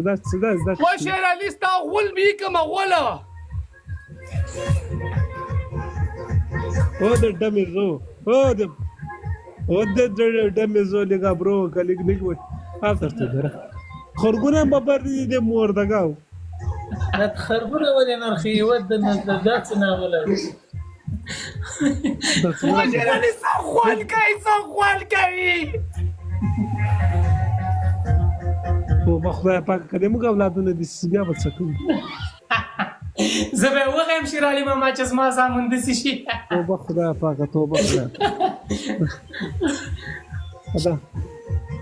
دا و شیر علي ستا غول مې کومه غوله او د ډمې زو او د ډمې زو لګا برو کلیګ نګوي افter ته دره خرګونه ببر دي موردګاو خرګونه ولې نرخي ود نه داس نه ولا و شیر علي ستا غول کوي توبه خدای پاک کدی موږ اولادونه دي بیا به څه کوو زه به وغیم شیر علي ماما چې زما زامن داسې شي توبه خدای پاکه توبه خدای دا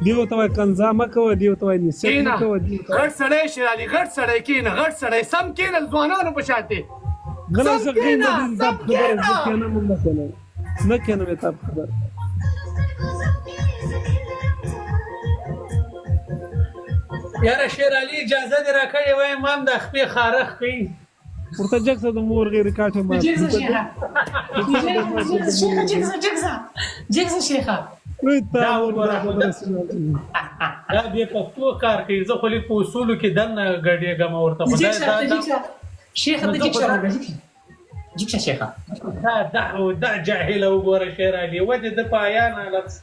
دیو ته وایي کنځا مه کوه دیو ته وایي نصیحت مه کوه غټ سړی شیر علي غټ سړی کېنه غټ سړی سم کېنه ځوانانو په شان دی غلی زه کېنه زه خبره زه کېنم هم نه کېنم تا خبره یاره شیر علي اجازه دې راکړې وای مام د خپې خارخ کوي ورته جګسه د مور غیر کاټه ما جګزه شیخه وای تا ورته دا بیا پښتو کار کوي زه خو لیک په اصولو کې دننه ګډېږم ورته خدای شیخه د جګشه شیخه دا جاهله وګوره شیر علي ودې د پایانه لفظ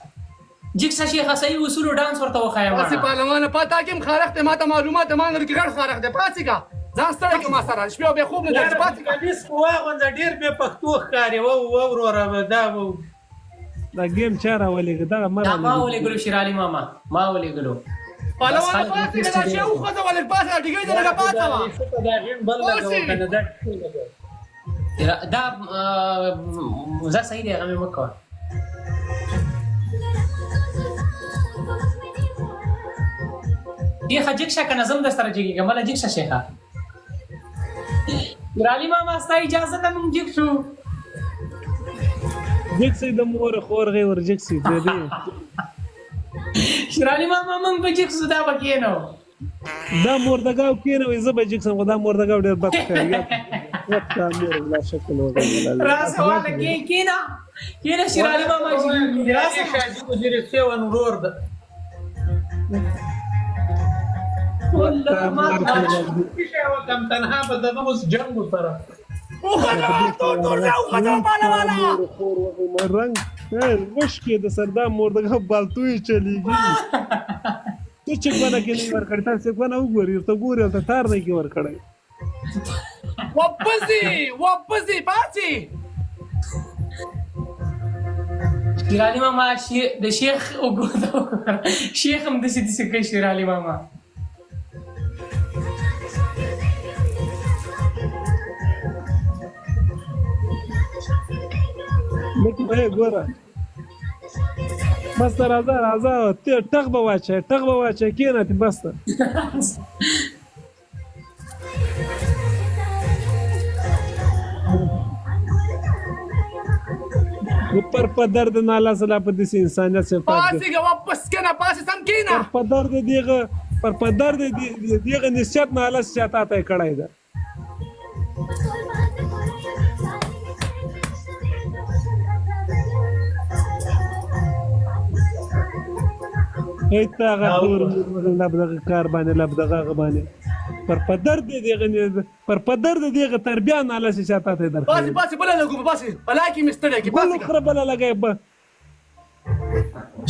جګشه شیخه صحیح اصول ډانس ورته وخایم پاسې پهلوانه پاته کېم خارښ دی ما ته معلومات ما نه لري غټ خارښ دی پاسېږه ځان ستړی کړه ما سره شپې به خوب نه درځي پاتې کمیس واغونده ډېر بې پښتو ښکاري وروره دا دا ګیم چا راولېږه دغه ما ولېږلو شیر علي ماما ما ولېږلو پهلوانه پاسېږه دا شی وخوځه ولې پاسه ډیګۍ دې لږه پاته وه دا غیم بل لګوه که نه دا زه صحیح دی هغه مې مه کوه شیخه جګ شه که نه زه هم درسره جګېږم بله جګ شه شیخه شیر علي ماما ستا اجازه ده موږ جګ شو جګ سي د مور خورغې ور جګ سي دې شیر علي ماما موږ به جګ شو دا به کېنو دا موردګاو کېنوي زه به جګ سم خو دا موردګاو ډېر بد ښکاري وتا مور لا شکل وغیره راسه واله کېنه شیر علي ماما راسه شاهدي وزیر سیون ورور ده والله ما کم تنها به دغه اوس جنګ سره رنګ وشکې د سردار موردګاو بالتوی چلیږي ته چکونه کې نه ورکړی تاسو چکونه وګورئ ته ګورئ ته تار نه کې ورکړی واپسې پاتې شیر علي ماما د شیخ وګوره شیخ هم داسې کوي شیر علي ماما لکه به ګوره بس راځه ټغ به واچوې کېنه ته بس ته پر پدر د نالا سلا په دې انسانیت صفات پاسېږه واپس کېنه پاسې سم کېنه پر پدر د دغه نصیحت نالا سیاته ته کړی ده هیڅ هغه لبدغه کار باندې لبدغه باندې پر پدر دغه تربیه نه لاسه چاته ته درته پاسې بل لګو پاسې بلاکی مستړی کی بل خره بل لګای به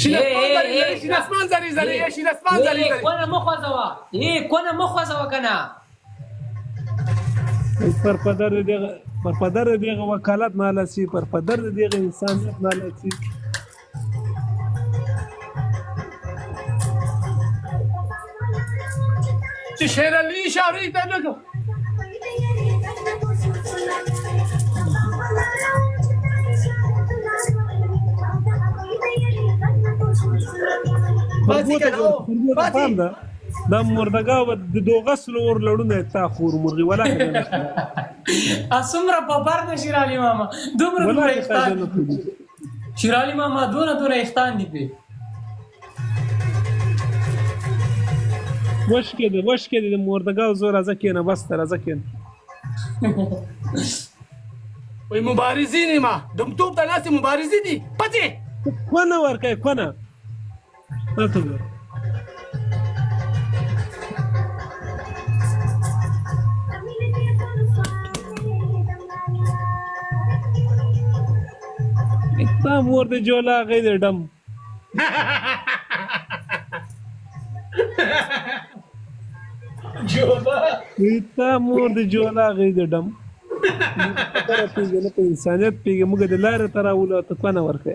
شي اسمان زری کونه مخوځوا کنه پر پدر دغه وکالت نه لاسي پر پدر دغه انسانیت نه لاسي چې شیر علي اشاره ته لګو دا موردګاو د دوغسل ور لړونه تا خور مرغي ولا اسمره په پرده شیر علي ماما دومره اختان شیر علي ماما دونه اختان دي په وشکې د موردګاو زور ازه کېنه بس تر ازه کېنه وای مبارزین ما دمتوب ته ناس مبارزین دي پته کونه ورکه کونه ماته تا مور د جولا غي د ډم جولا تا مور د جولا غي د ډم خبره پیږي نه په انسانیت پیږي موږ د لارې تر اولو ته کنه ورکه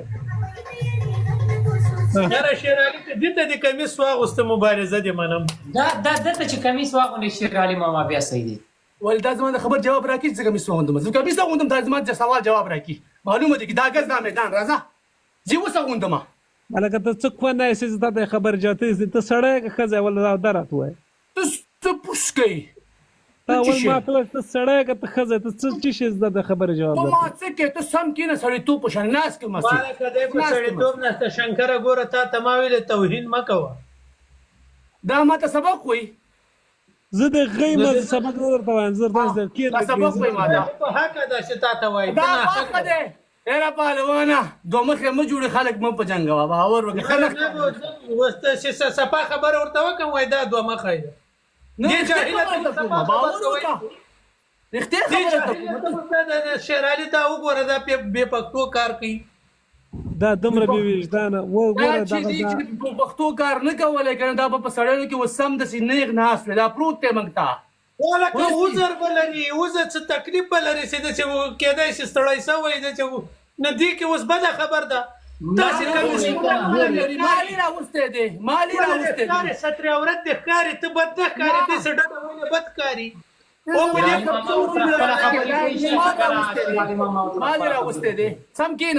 یاره شیر علي ته دې ته د کمیس واغوسته مبارزه دې منم دا دته چې کمیس واغوندې شیر علي ماما بیا صحیح دی ولې دا زما د خبر جواب راکړي چې کمیس وغوندم زه کمیس وغوندم دا زما د سوال جواب راکړي معلومه دي چې دا ګز دا میدان راځه زه اوس وغوندم الکه ته څه کو نه سې ته خبر جاته ته سړی که خزه ولا درات وای ته پوس کوي تا ول ما ته ته سړی که ته خزه ته څه شي د خبر جواب ما څه کې ته سم کې نه سړی تو په شان ناس کې مسې والا کده په سړی توب نه شنکر ګوره تا تماویل توهین مکوه دا ماته سبق وای زه د غیمه سبق نه درته وایم زه درته کې دا سبق وای ما دا په حق ده چې تا ته وایي دا حق ده ایرا پهلوانه دوه مخه مو جوړ خلک مو په جنگ وا باور وکړه خلک وسته چې صفه خبر ورته وکم وای دا دوه مخه ده نه جاهل باور وکړه رښتیا خبره ده شیر علي دا وګوره دا بے پښتو کار کوي دا دمر به وجدان و ګوره دا چې په پښتو کار نه کولای کنه دا په سړیو کې وسم د سینېغ ناس دا پروت ته منګتا ولا که وزر بلني وزر څه تکلیف بلري چې چې کېدای شي ستړی سوی دی چې ندی کې اوس بده خبر ده تاسو کوم مالی راوسته دي مالی راوسته دي ستر اورت د ښکاری ته بد نه ښکاری دې سړی ولې بد ښکاری او په دې مالی راوسته دي سم کې